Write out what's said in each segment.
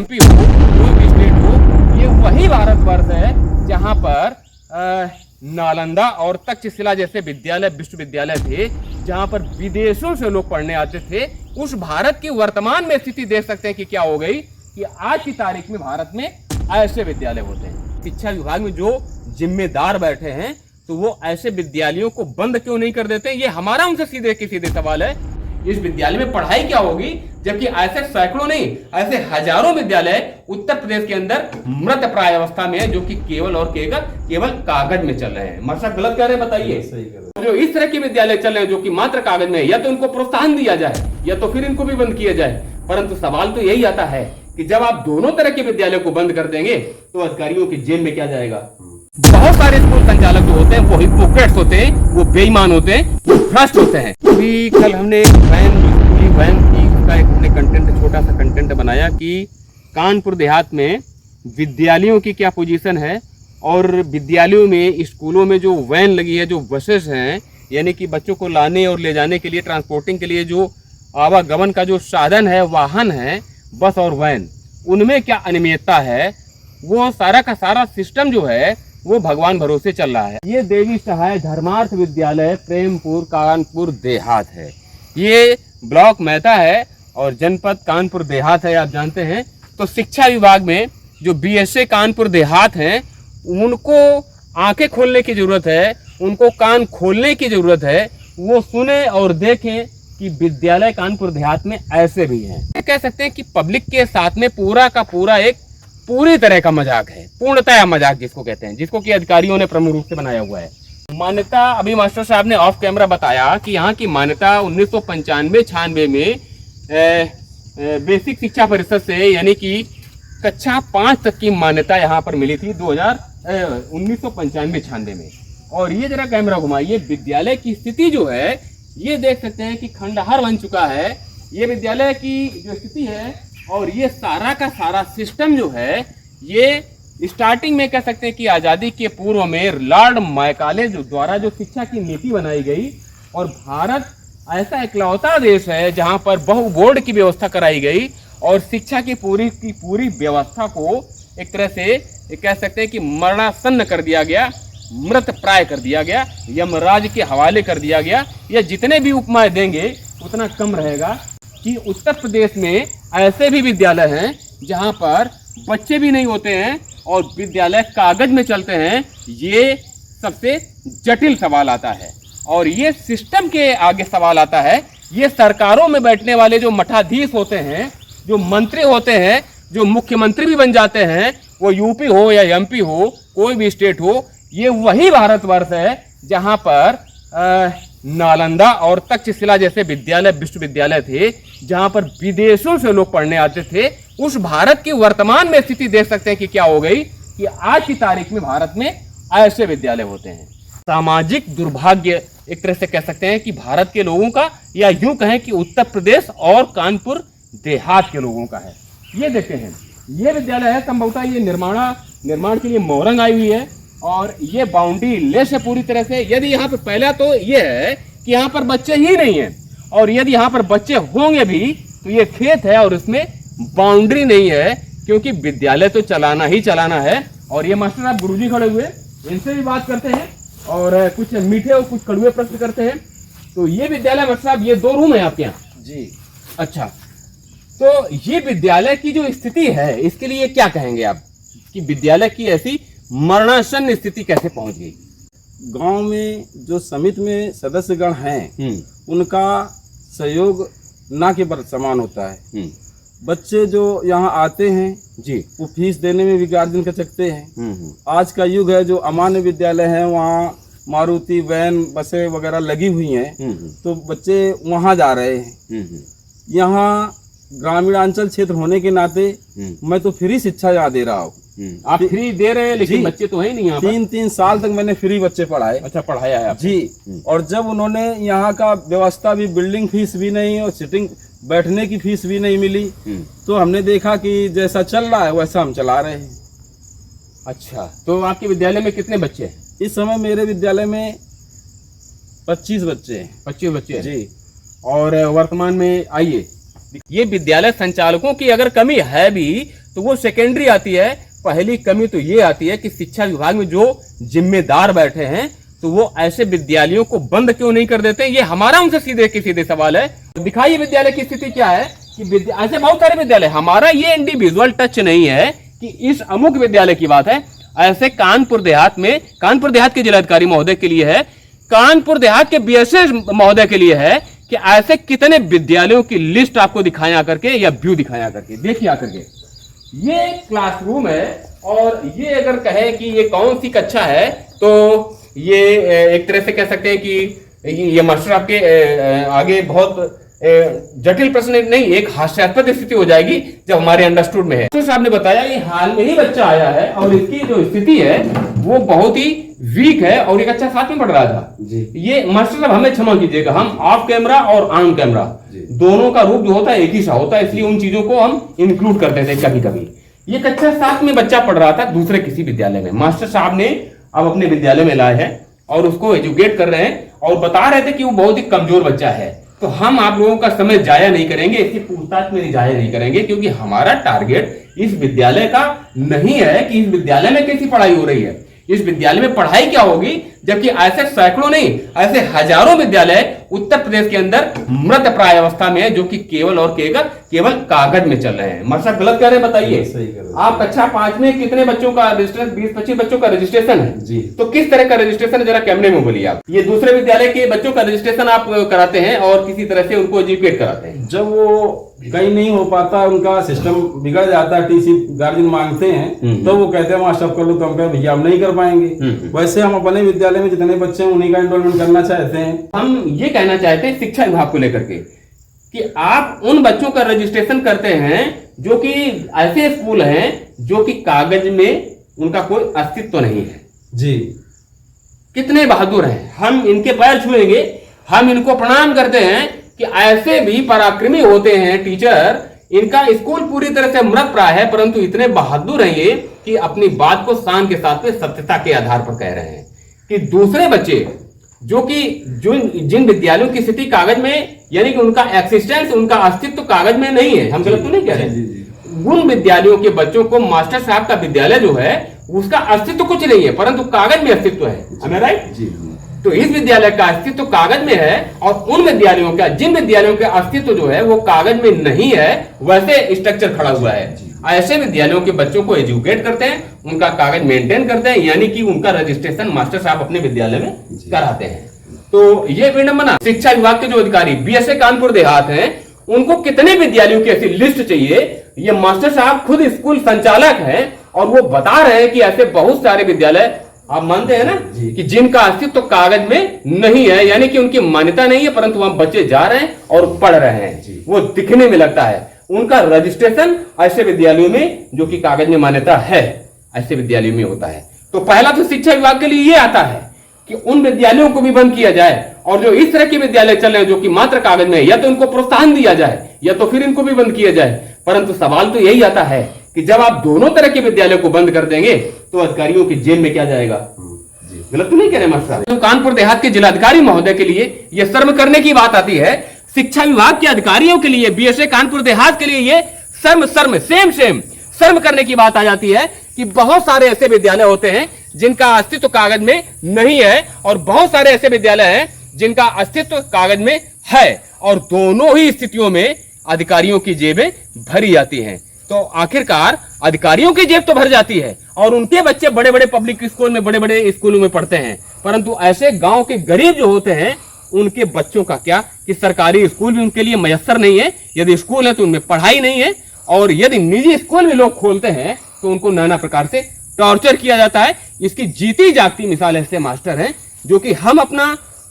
MP हो, कोई भी स्टेट हो, ये वही भारतवर्ष है जहां पर नालंदा और तक्षशिला जैसे विद्यालय विश्वविद्यालय थे, जहां पर विदेशों से लोग पढ़ने आते थे। उस भारत की वर्तमान में स्थिति देख सकते हैं कि क्या हो गई कि आज की तारीख में भारत में ऐसे विद्यालय होते हैं। शिक्षा विभाग में जो जिम्मेदार बैठे हैं तो वो ऐसे विद्यालयों को बंद क्यों नहीं कर देते? ये हमारा उनसे सीधे के सीधे सवाल है। इस विद्यालय में पढ़ाई क्या होगी, जबकि ऐसे सैकड़ों नहीं, ऐसे हजारों विद्यालय उत्तर प्रदेश के अंदर मृत प्राय अवस्था में है, जो कि केवल और केवल कागज में चल रहे हैं। मतलब गलत कह रहे हैं, बताइए। जो इस तरह के विद्यालय चल रहे हैं जो कि मात्र कागज में है, या तो उनको प्रोत्साहन दिया जाए या तो फिर इनको भी बंद किया जाए। परंतु सवाल तो यही आता है कि जब आप दोनों तरह के विद्यालय को बंद कर देंगे तो अधिकारियों की जेल में क्या जाएगा? बहुत सारे स्कूल संचालक जो होते हैं वो हिपोक्रेट्स होते हैं, वो बेईमान होते हैं, वो भ्रष्ट होते हैं। अभी कल हमने वैन की का एक हमने कंटेंट, छोटा सा कंटेंट बनाया कि कानपुर देहात में विद्यालयों की क्या पोजीशन है, और विद्यालयों में, स्कूलों में जो वैन लगी है, जो बसेस हैं, यानी कि बच्चों को लाने और ले जाने के लिए, ट्रांसपोर्टिंग के लिए जो आवागमन का जो साधन है, वाहन है, बस और वैन, उनमें क्या अनियमितता है, वो सारा का सारा सिस्टम जो है वो भगवान भरोसे चल रहा है। ये देवी सहाय धर्मार्थ विद्यालय प्रेमपुर कानपुर देहात है। ये ब्लॉक मेहता है और जनपद कानपुर देहात है, आप जानते हैं। तो शिक्षा विभाग में जो बीएसए कानपुर देहात हैं, उनको आंखें खोलने की जरूरत है, उनको कान खोलने की जरूरत है। वो सुने और देखें कि विद्यालय कानपुर देहात में ऐसे भी हैं। कह सकते हैं कि पब्लिक के साथ में पूरा का पूरा एक पूरी तरह का मजाक है, पूर्णतः मजाक जिसको कहते हैं, जिसको कि अधिकारियों ने प्रमुख रूप से बनाया हुआ है। मान्यता, अभी मास्टर साहब ने ऑफ कैमरा बताया कि यहाँ की मान्यता 1995-96 में बेसिक शिक्षा परिषद से, यानी कि कक्षा 5 तक की मान्यता यहाँ पर मिली थी 1995-96 में। और ये जरा कैमरा घुमाइए, विद्यालय की स्थिति जो है ये देख सकते हैं कि खंडहर बन चुका है ये विद्यालय की जो स्थिति है। और ये सारा का सारा सिस्टम जो है, ये स्टार्टिंग में कह सकते हैं कि आज़ादी के पूर्व में लॉर्ड मैकाले जो द्वारा जो शिक्षा की नीति बनाई गई, और भारत ऐसा इकलौता देश है जहां पर बहु बोर्ड की व्यवस्था कराई गई और शिक्षा की पूरी व्यवस्था को एक तरह से कह सकते हैं कि मरणासन्न कर दिया गया, मृत प्राय कर दिया गया, यमराज के हवाले कर दिया गया। या जितने भी उपमाएं देंगे उतना कम रहेगा कि उत्तर प्रदेश में ऐसे भी विद्यालय हैं जहां पर बच्चे भी नहीं होते हैं और विद्यालय कागज में चलते हैं। ये सबसे जटिल सवाल आता है। और ये सिस्टम के आगे सवाल आता है, ये सरकारों में बैठने वाले जो मठाधीश होते हैं, जो मंत्री होते हैं, जो मुख्यमंत्री भी बन जाते हैं, वो यूपी हो या एमपी हो, कोई भी स्टेट हो, ये वही भारतवर्ष है जहां पर नालंदा और तक्षशिला जैसे विद्यालय विश्वविद्यालय थे, जहां पर विदेशों से लोग पढ़ने आते थे। उस भारत की वर्तमान में स्थिति देख सकते हैं कि क्या हो गई कि आज की तारीख में भारत में ऐसे विद्यालय होते हैं। सामाजिक दुर्भाग्य एक तरह से कह सकते हैं कि भारत के लोगों का, या यूं कहें कि उत्तर प्रदेश और कानपुर देहात के लोगों का है। ये देखते हैं, ये विद्यालय है, संभवतः ये निर्माण के लिए मोरंग आई हुई है और ये बाउंड्री लेस है पूरी तरह से। यदि यहाँ पर पहला तो ये है कि यहाँ पर बच्चे ही नहीं हैं, और यदि यहाँ पर बच्चे होंगे भी तो ये खेत है और इसमें बाउंड्री नहीं है, क्योंकि विद्यालय तो चलाना ही चलाना है। और ये मास्टर साहब गुरुजी खड़े हुए, इनसे भी बात करते हैं और कुछ मीठे और कुछ कड़वे प्रश्न करते हैं। तो ये विद्यालय मास्टर साहब, ये 2 रूम है आपके यहाँ? जी। अच्छा, तो ये विद्यालय की जो स्थिति है इसके लिए क्या कहेंगे आप कि विद्यालय की ऐसी मरणासन्न स्थिति कैसे पहुंच गई? गांव में जो समिति में सदस्यगण हैं उनका सहयोग ना के बराबर समान होता है। बच्चे जो यहाँ आते हैं जी, वो फीस देने में भी गार्जियन कचकते हैं। आज का युग है, जो अमान्य विद्यालय है वहाँ मारुति वैन बसें वगैरह लगी हुई हैं, तो बच्चे वहाँ जा रहे हैं। यहाँ ग्रामीणांचल क्षेत्र होने के नाते मैं तो फ्री शिक्षा यहाँ दे रहा हूँ। आप फ्री दे रहे हैं, लेकिन बच्चे तो है नहीं यहाँ पर। 3 साल तक मैंने फ्री बच्चे पढ़ाए। अच्छा, पढ़ाया है जी। और जब उन्होंने यहाँ का व्यवस्था भी, बिल्डिंग फीस भी नहीं और सिटिंग बैठने की फीस भी नहीं मिली, तो हमने देखा कि जैसा चल रहा है वैसा हम चला रहे हैं। अच्छा, तो आपके विद्यालय में कितने बच्चे हैं? इस समय मेरे विद्यालय में 25 बच्चे हैं। 25 बच्चे हैं जी। और वर्तमान में आइए, ये विद्यालय संचालकों की अगर कमी है भी तो वो सेकेंडरी आती है। पहली कमी तो ये आती है कि शिक्षा विभाग में जो जिम्मेदार बैठे हैं तो वो ऐसे विद्यालयों को बंद क्यों नहीं कर देते। ये हमारा उनसे सीधे के सीधे सवाल है। तो दिखाइए विद्यालय की स्थिति क्या है कि ऐसे बहुत सारे विद्यालय, हमारा ये इंडिविजुअल टच नहीं है कि इस अमुक विद्यालय की बात है। ऐसे कानपुर देहात में, कानपुर देहात के जिलाधिकारी महोदय के लिए है, कानपुर देहात के बीएसएस महोदय के लिए है कि ऐसे कितने विद्यालयों की लिस्ट आपको दिखाएं आकर के या व्यू दिखाएं आकर के। देखिए आकर के ये क्लासरूम है और ये अगर कहे कि ये कौन सी कक्षा है तो ये एक तरह से कह सकते हैं कि ये मास्टर आपके आगे बहुत जटिल प्रश्न नहीं, एक हास्यास्पद स्थिति हो जाएगी जब हमारे अंडरस्टूड में है। तो साहब ने बताया ये हाल में ही बच्चा आया है और इसकी जो स्थिति है वो बहुत ही वीक है और एक अच्छा साथ में पढ़ रहा था जी। ये मास्टर साहब हमें क्षमा कीजिएगा, हम ऑफ कैमरा और ऑन कैमरा दोनों का रूप जो होता है एक ही सा होता है, इसलिए उन चीजों को हम इंक्लूड करते थे कभी कभी। ये कक्षा 7 में बच्चा पढ़ रहा था दूसरे किसी विद्यालय में। मास्टर साहब ने अब अपने विद्यालय में लाए हैं और उसको एजुकेट कर रहे हैं और बता रहे थे कि वो बहुत ही कमजोर बच्चा है। तो हम आप लोगों का समय जाया नहीं करेंगे, इसकी पूछताछ में जाया नहीं करेंगे, क्योंकि हमारा टारगेट इस विद्यालय का नहीं है कि इस विद्यालय में कैसी पढ़ाई हो रही है, इस विद्यालय में पढ़ाई क्या होगी। जबकि ऐसे सैकड़ों नहीं, ऐसे हजारों विद्यालय उत्तर प्रदेश के अंदर मृत प्राय अवस्था में है, जो कि केवल और केवल कागज में चल रहे हैं। मतलब गलत कह रहे हैं, बताइए। आप कक्षा 5 में कितने बच्चों का रजिस्ट्रेशन, 20-25 बच्चों का रजिस्ट्रेशन है जी। तो किस तरह का रजिस्ट्रेशन है जरा कैमरे में बोलिए आप। ये दूसरे विद्यालय के बच्चों का रजिस्ट्रेशन आप कराते हैं और किसी तरह से उनको एजुकेट कराते हैं। जब वो कहीं नहीं हो पाता, उनका सिस्टम बिगड़ जाता है, टीसी गार्जियन मांगते हैं तो वो कहते हैं मास्टर कर लो, तो हम कहते भैया हम नहीं कर पाएंगे। वैसे हम अपने विद्यालय में जितने बच्चे हैं उन्हीं का एनरोलमेंट करना चाहते हैं। हम ये कहना चाहते हैं शिक्षा विभाग को लेकर के कि आप उन बच्चों का रजिस्ट्रेशन करते हैं जो कि ऐसे स्कूल हैं जो कि कागज में उनका कोई अस्तित्व नहीं है जी। कितने बहादुर हैं, हम इनके पैर छुएंगे, हम इनको प्रणाम करते हैं कि ऐसे भी पराक्रमी होते हैं टीचर। इनका स्कूल पूरी तरह से मृत प्राय है, परंतु इतने बहादुर हैं ये कि अपनी बात को शान के साथ में सत्यता के आधार पर कह रहे हैं कि दूसरे बच्चे जो कि जिन विद्यालयों की स्थिति कागज में, यानी कि उनका एक्सिस्टेंस, उनका अस्तित्व कागज में नहीं है, हम गलत तो नहीं कह रहे हैं। उन विद्यालयों के बच्चों को मास्टर साहब का विद्यालय जो है उसका अस्तित्व कुछ नहीं है, परंतु कागज में अस्तित्व है। हमें राइट जी। तो इस विद्यालय का अस्तित्व कागज में है और उन विद्यालयों का, जिन विद्यालयों का अस्तित्व जो है वो कागज में नहीं है, वैसे स्ट्रक्चर खड़ा हुआ है। ऐसे विद्यालयों के बच्चों को एजुकेट करते हैं, उनका कागज मेंटेन करते हैं, यानी कि उनका रजिस्ट्रेशन मास्टर साहब अपने विद्यालय में कराते हैं। तो ये विडंबना। शिक्षा विभाग के जो अधिकारी बीएसए कानपुर देहात हैं, उनको कितने विद्यालयों की ऐसी लिस्ट चाहिए। ये मास्टर साहब खुद स्कूल संचालक हैं और वो बता रहे हैं कि ऐसे बहुत सारे विद्यालय, आप मानते हैं ना, कि जिनका अस्तित्व कागज में नहीं है, यानी कि उनकी मान्यता नहीं है, परंतु वहां बच्चे जा रहे हैं और पढ़ रहे हैं, वो दिखने में लगता है। उनका रजिस्ट्रेशन ऐसे विद्यालयों में जो कि कागज में मान्यता है, ऐसे विद्यालयों में होता है। तो पहला तो शिक्षा विभाग के लिए ये आता है कि उन विद्यालयों को भी बंद किया जाए और जो इस तरह के विद्यालय चल रहे हैं जो कि मात्र कागज में है, या तो उनको प्रोत्साहन दिया जाए या तो फिर इनको भी बंद किया जाए। परंतु सवाल तो यही आता है कि जब आप दोनों तरह के विद्यालय को बंद कर देंगे तो अधिकारियों की जेल में क्या जाएगा। गलत तो नहीं कह रहे मास्टर साहब। तो कानपुर देहात के जिलाधिकारी महोदय के लिए यह शर्म करने की बात आती है, शिक्षा विभाग के अधिकारियों के लिए, बीएसए कानपुर देहात के लिए ये शर्म करने की बात आ जाती है कि बहुत सारे ऐसे विद्यालय होते हैं जिनका अस्तित्व कागज में नहीं है और बहुत सारे ऐसे विद्यालय हैं जिनका अस्तित्व कागज में है, और दोनों ही स्थितियों में अधिकारियों की जेबें भरी जाती हैं। तो आखिरकार अधिकारियों की जेब तो भर जाती है और उनके बच्चे बड़े बड़े पब्लिक स्कूल में, बड़े बड़े स्कूलों में पढ़ते हैं, परंतु ऐसे गांव के गरीब जो होते हैं उनके बच्चों का क्या कि सरकारी स्कूल भी उनके लिए मयस्सर नहीं है। यदि स्कूल है तो उनमें पढ़ाई नहीं है, और यदि निजी स्कूल भी लोग खोलते हैं तो उनको नाना प्रकार से टॉर्चर किया जाता है। इसकी जीती जागती मिसाल ऐसे मास्टर हैं जो कि हम अपना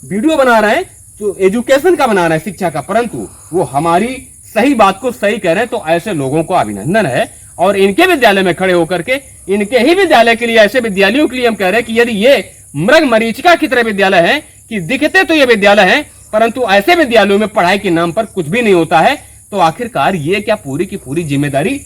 वीडियो बना रहे हैं तो एजुकेशन का बना रहे हैं, शिक्षा का, परंतु वो हमारी सही बात को सही कह रहे हैं। तो ऐसे लोगों को अभिनंदन है और इनके विद्यालय में खड़े होकर के, इनके ही विद्यालय के लिए, ऐसे विद्यालयों के लिए हम कह रहे हैं कि यदि ये मृग मरीचिका की तरह विद्यालय है कि दिखते तो ये विद्यालय है परंतु ऐसे विद्यालयों में पढ़ाई के नाम पर कुछ भी नहीं होता है, तो आखिरकार ये क्या पूरी की पूरी जिम्मेदारी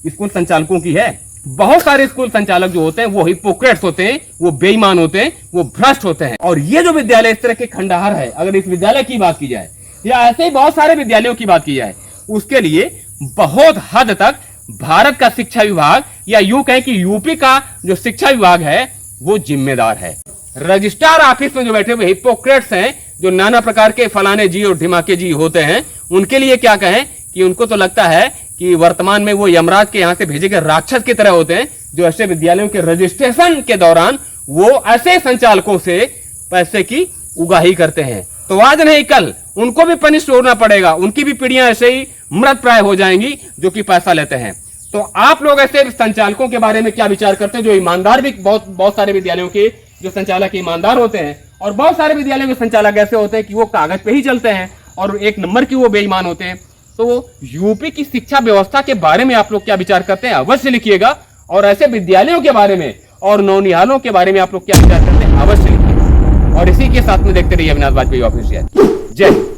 स्कूल संचालकों की है। बहुत सारे स्कूल संचालक जो होते हैं वो हिपोक्रेट्स होते हैं, वो बेईमान होते हैं, वो भ्रष्ट होते हैं। और ये जो विद्यालय इस तरह के खंडहर है, अगर इस विद्यालय की बात की जाए या ऐसे ही बहुत सारे विद्यालयों की बात की जाए, उसके लिए बहुत हद तक भारत का शिक्षा विभाग या यूं कहें कि यूपी का जो शिक्षा विभाग है वो जिम्मेदार है। रजिस्ट्रार ऑफिस में जो बैठे हुए हिपोक्रेट्स हैं, जो नाना प्रकार के फलाने जी और ढिमाके जी होते हैं, उनके लिए क्या कहें कि उनको तो लगता है कि वर्तमान में वो यमराज के यहां से भेजे गए राक्षस की तरह होते हैं, जो ऐसे विद्यालयों के रजिस्ट्रेशन के दौरान वो ऐसे संचालकों से पैसे की उगाही करते हैं। तो आज नहीं कल उनको भी पनिश होना पड़ेगा, उनकी भी पीढ़ियां ऐसे ही मृत प्राय हो जाएंगी जो कि पैसा लेते हैं। तो आप लोग ऐसे संचालकों के बारे में क्या विचार करते हैं, जो ईमानदार भी बहुत सारे विद्यालयों के जो संचालक ईमानदार होते हैं, और बहुत सारे विद्यालयों के संचालक ऐसे होते हैं कि वो कागज पे ही चलते हैं और एक नंबर की वो बेईमान होते हैं। तो यूपी की शिक्षा व्यवस्था के बारे में आप लोग क्या विचार करते हैं, अवश्य लिखिएगा। और ऐसे विद्यालयों के बारे में और नौनिहालों के बारे में आप लोग क्या विचार करते हैं, अवश्य लिखिए। और इसी के साथ में देखते रहिए अविनाश वाजपेयी ऑफिशियल। जय हिंद।